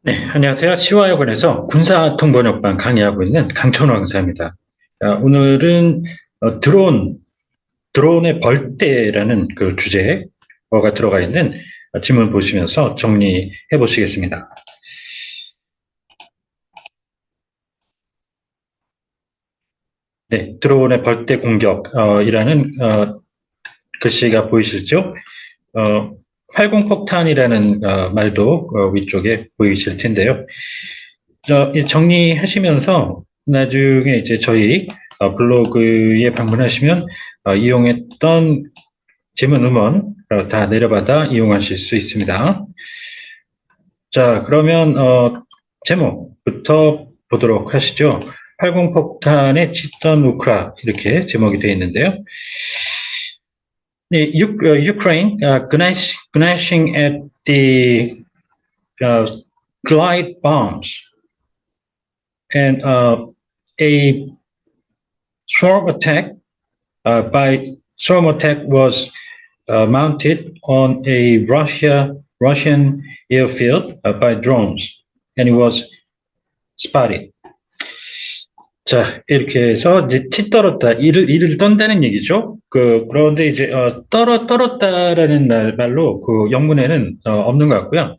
네, 안녕하세요. 치와학원에서 군사통번역반 강의하고 있는 강천호 강사입니다. 오늘은 드론의 벌떼라는 그 주제어가 들어가 있는 지문 보시면서 정리해 보시겠습니다. 네, 드론의 벌떼 공격이라는 글씨가 보이시죠? 어, 활공폭탄이라는 말도 위쪽에 보이실 텐데요. 정리하시면서 나중에 이제 저희 블로그에 방문하시면 이용했던 지문 음원 다 내려받아 이용하실 수 있습니다. 자, 그러면 제목부터 보도록 하시죠. 활공폭탄의 짙은 우크라 이렇게 제목이 되어 있는데요. 네, Ukraine gnashing at the glide bombs and a swarm attack was mounted on a Russian airfield by drones, and it was spotted. 자, 이렇게 해서 이제 치떨었다, 이를 떤다는 얘기죠. 그런데 이제 떨었다라는 말로 그 영문에는 없는 것 같고요.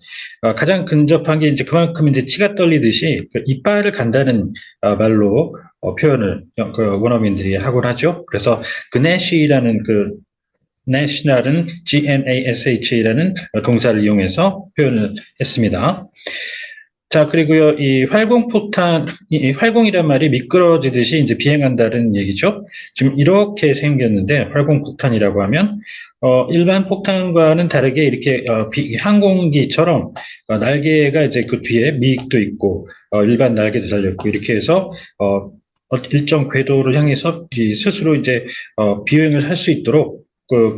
가장 근접한 게 이제 그만큼 이제 치가 떨리듯이 그 이빨을 간다는 말로 표현을 그 원어민들이 하곤 하죠. 그래서 그네시라는 그 national은 GNASH라는 동사를 이용해서 표현을 했습니다. 자, 그리고요, 이 활공폭탄, 이 활공이란 말이 미끄러지듯이 이제 비행한다는 얘기죠. 지금 이렇게 생겼는데, 활공폭탄이라고 하면, 일반 폭탄과는 다르게 이렇게, 항공기처럼, 날개가 이제 그 뒤에 미익도 있고, 일반 날개도 달렸고, 이렇게 해서, 일정 궤도를 향해서 스스로 이제, 비행을 할 수 있도록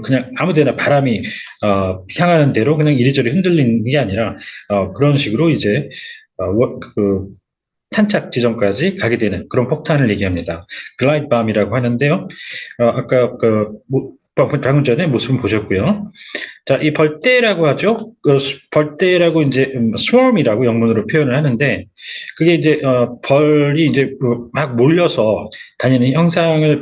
그냥 아무데나 바람이 향하는 대로 그냥 이리저리 흔들리는 게 아니라 그런 식으로 이제 그 탄착 지점까지 가게 되는 그런 폭탄을 얘기합니다. 글라이드밤이라고 하는데요. 아까 방금 전에 모습을 보셨고요. 자, 이 벌떼라고 하죠. 벌떼라고 이제 swarm이라고 영문으로 표현을 하는데 그게 이제 벌이 이제 막 몰려서 다니는 형상을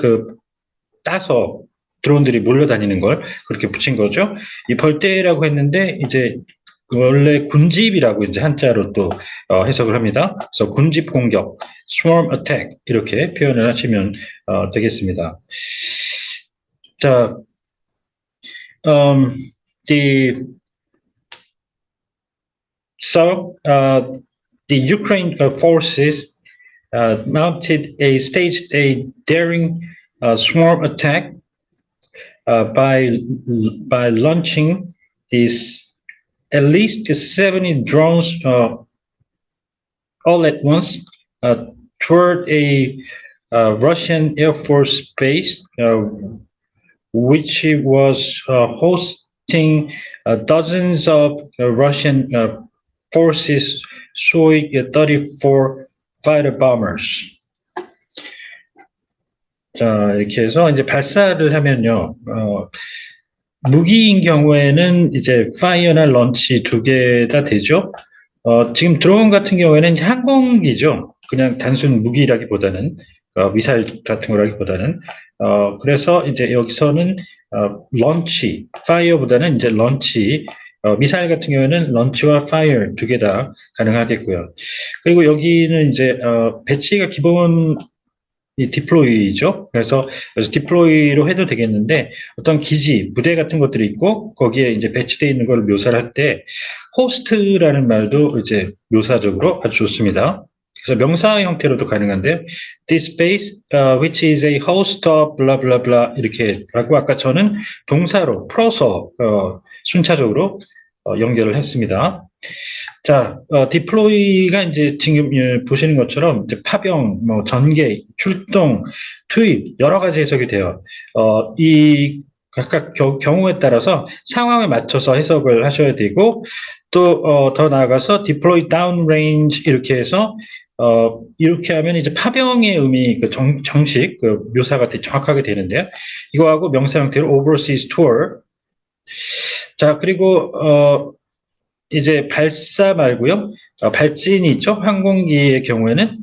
따서 드론들이 몰려다니는 걸 그렇게 붙인 거죠. 이 벌떼라고 했는데 이제 원래 군집이라고 이제 한자로 또 해석을 합니다. 그래서 군집 공격, swarm attack 이렇게 표현을 하시면 되겠습니다. 자, the the Ukraine forces staged a daring swarm attack by launching these at least 70 drones all at once toward a Russian Air Force base, which was hosting dozens of Russian forces Su-34 fighter bombers. 자, 이렇게 해서 이제 발사를 하면요, 무기인 경우에는 이제 파이어나 런치 두 개 다 되죠. 지금 드론 같은 경우에는 이제 항공기죠. 그냥 단순 무기라기보다는 미사일 같은 거라기보다는 그래서 이제 여기서는 런치, 파이어보다는 이제 런치, 미사일 같은 경우에는 런치와 파이어 두 개 다 가능하겠고요. 그리고 여기는 이제 배치가 기본 이 디플로이죠. 그래서 디플로이로 해도 되겠는데 어떤 기지, 부대 같은 것들이 있고 거기에 이제 배치되어 있는 걸 묘사를 할 때 호스트라는 말도 이제 묘사적으로 아주 좋습니다. 그래서 명사 형태로도 가능한데요. This base, which is a host of blah blah blah 이렇게 하고 아까 저는 동사로 풀어서 순차적으로 연결을 했습니다. 자, 디플로이가 이제 지금 보시는 것처럼 이제 파병, 뭐 전개, 출동, 투입 여러 가지 해석이 돼요. 이 각각 경우에 따라서 상황에 맞춰서 해석을 하셔야 되고 또 더 나아가서 deploy down range 이렇게 해서 이렇게 하면 이제 파병의 의미 정식 묘사가 정확하게 되는데요. 이거하고 명사 형태로 overseas tour. 자, 그리고 이제 발사 말고요. 발진이 있죠. 항공기의 경우에는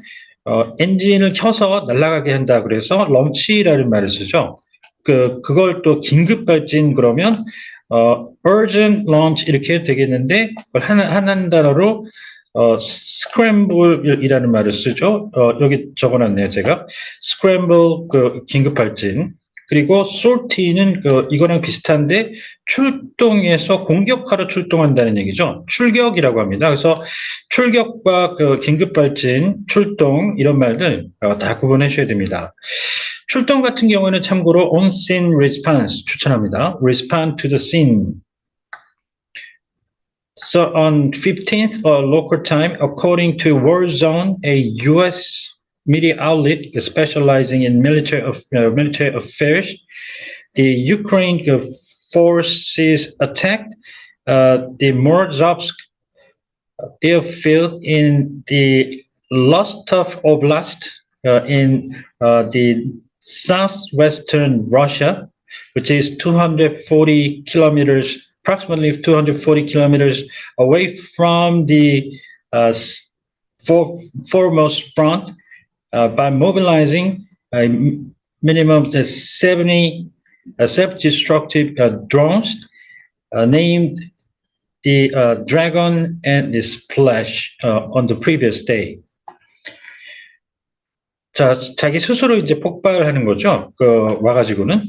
엔진을 켜서 날아가게 한다. 그래서 런치라는 말을 쓰죠. 그걸 또 긴급 발진 그러면 urgent launch 이렇게 되겠는데 그걸 한 단어로 scramble이라는 말을 쓰죠. 여기 적어놨네요, 제가. scramble 긴급 발진. 그리고 sortie는 이거랑 비슷한데 출동해서 공격하러 출동한다는 얘기죠. 출격이라고 합니다. 그래서 출격과 긴급 발진, 출동 이런 말들 다 구분해 주셔야 됩니다. 출동 같은 경우에는 참고로 on scene response 추천합니다. respond to the scene. So on 15th local time, according to Warzone, a U.S. media outlet specializing in military affairs, the Ukraine forces attacked the Morozovsk airfield in the Rostov Oblast in the southwestern Russia, which is 240 kilometers, approximately 240 kilometers away from the foremost front, by mobilizing a minimum of 70 self-destructive drones named the Dragon and the Splash on the previous day. 자, 자기 스스로 이제 폭발하는 거죠. 와가지고는.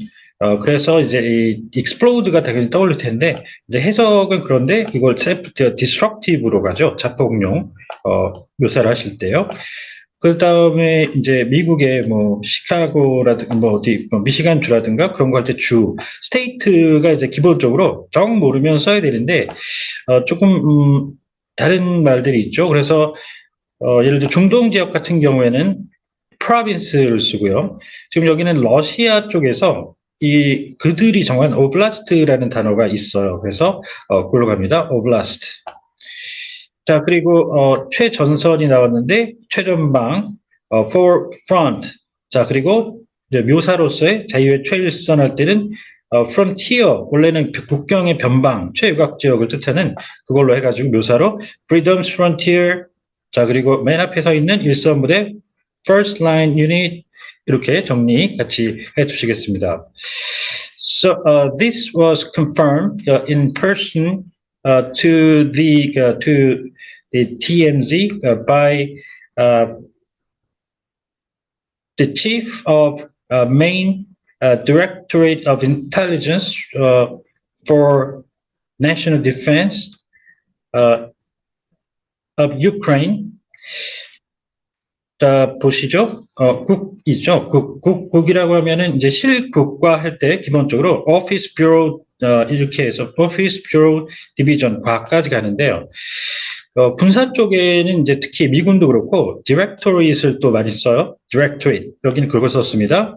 그래서 이제 이 explode가 당연히 떠올릴 텐데, 이제 해석은 그런데 이걸 destructive로 가죠. 자폭용, 묘사를 하실 때요. 그 다음에 이제 미국의 뭐 시카고라든가 뭐 어디 미시간주라든가 그런 거 할 때 주 스테이트가 이제 기본적으로 정 모르면 써야 되는데 조금 다른 말들이 있죠. 그래서 예를 들어 중동 지역 같은 경우에는 province를 쓰고요. 지금 여기는 러시아 쪽에서 그들이 정한 오블라스트라는 단어가 있어요. 그래서 그걸로 갑니다. 오블라스트. 자, 그리고 최전선이 나왔는데 최전방 for front. 자, 그리고 이제 묘사로서의 자유의 최일선 할 때는 frontier, 원래는 국경의 변방, 최유곽 지역을 뜻하는 그걸로 해가지고 묘사로 freedom's frontier. 자, 그리고 맨 앞에 서 있는 일선부대 first line unit 이렇게 정리 같이 해주시겠습니다. So this was confirmed in person to the TMZ by the chief of main Directorate of Intelligence for National Defense of Ukraine. 자, 보시죠. 국이죠. 국이라고 하면은 이제 실국과 할 때 기본적으로 Office Bureau 이렇게 해서 Office Bureau Division 과까지 가는데요. 군사 쪽에는 이제 특히 미군도 그렇고 Directorate을 또 많이 써요. Directorate 여기는 그걸 썼습니다.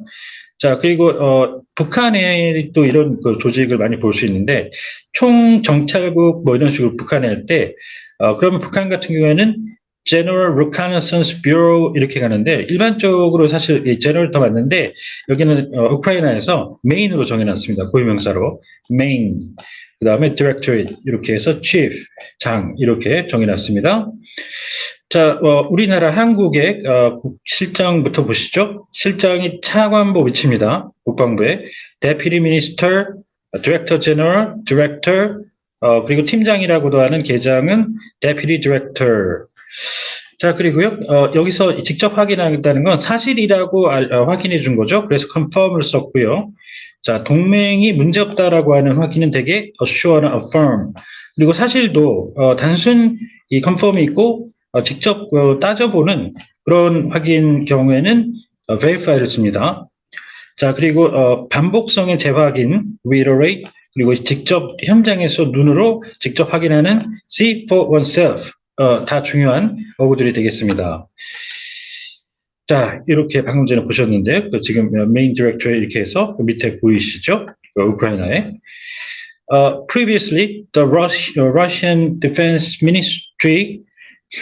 자, 그리고 북한에 또 이런 조직을 많이 볼 수 있는데 총정찰국 뭐 이런 식으로 북한에 할 때 그러면 북한 같은 경우에는 General Reconnaissance Bureau 이렇게 가는데 일반적으로 사실 이 General 더 맞는데 여기는 우크라이나에서 Main으로 정해놨습니다. 고유명사로 Main. 그 다음에 Directorate 이렇게 해서 Chief, 장 이렇게 정해놨습니다. 자, 우리나라 한국의 실장부터 보시죠. 실장이 차관보 위치입니다. 국방부에 Deputy Minister, Director General, Director, 그리고 팀장이라고도 하는 계장은 Deputy Director. 자, 그리고요, 여기서 직접 확인하겠다는 건 사실이라고 확인해 준 거죠. 그래서 confirm을 썼고요. 자, 동맹이 문제없다라고 하는 확인은 되게 assure나 affirm. 그리고 사실도 단순 이 confirm이 있고 직접 따져보는 그런 확인 경우에는 verify를 씁니다. 자, 그리고 반복성의 재확인, reiterate, 그리고 직접 현장에서 눈으로 직접 확인하는 see for oneself. 다 중요한 어구들이 되겠습니다. 자, 이렇게 방금 전에 보셨는데 지금 메인 디렉터에 이렇게 해서 밑에 보이시죠? 우크라이나에. Previously, the Russian Defense Ministry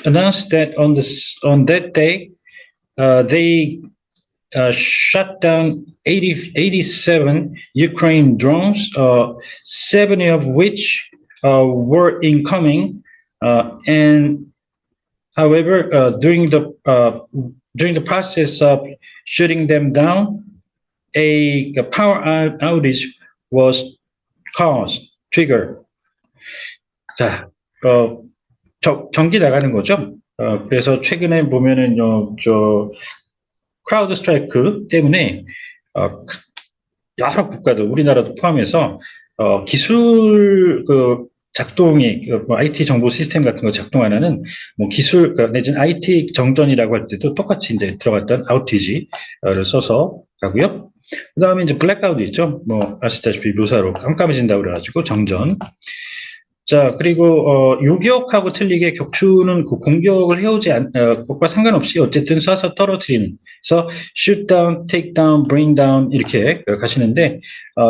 announced that on that day, they shot down 87 Ukraine drones, 70 of which were incoming And however, during the process of shutting them down, a power outage was triggered. 자, 전기 나가는 거죠. 그래서 최근에 보면은 크라우드 스트라이크 때문에 여러 국가들, 우리나라도 포함해서 기술 작동이 IT 정보 시스템 같은 거 작동 안 하는 기술 내지는 IT 정전이라고 할 때도 똑같이 이제 들어갔던 아우티지를 써서 가고요. 그 다음에 이제 블랙아웃 있죠. 아시다시피 묘사로 깜깜해진다고 그래가지고 정전. 자, 그리고 요격하고 틀리게 격추는 그 공격을 해오지 것과 상관없이 어쨌든 쏴서 떨어뜨리는. 그래서 shoot down, take down, bring down 이렇게 가시는데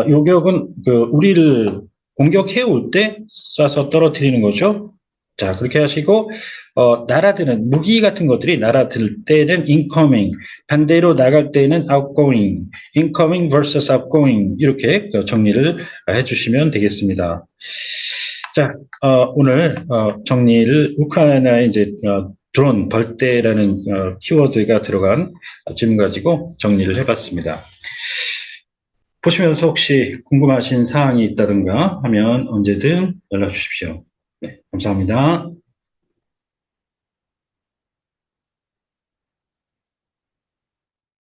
요격은 우리를 공격해 올 때 쏴서 떨어뜨리는 거죠. 자, 그렇게 하시고 날아드는 무기 같은 것들이 날아들 때는 incoming, 반대로 나갈 때는 outgoing, incoming versus outgoing 이렇게 정리를 해주시면 되겠습니다. 자, 오늘 정리를 우크라이나의 이제 드론 벌떼라는 키워드가 들어간 질문 가지고 정리를 해봤습니다. 보시면서 혹시 궁금하신 사항이 있다든가 하면 언제든 연락 주십시오. 네, 감사합니다.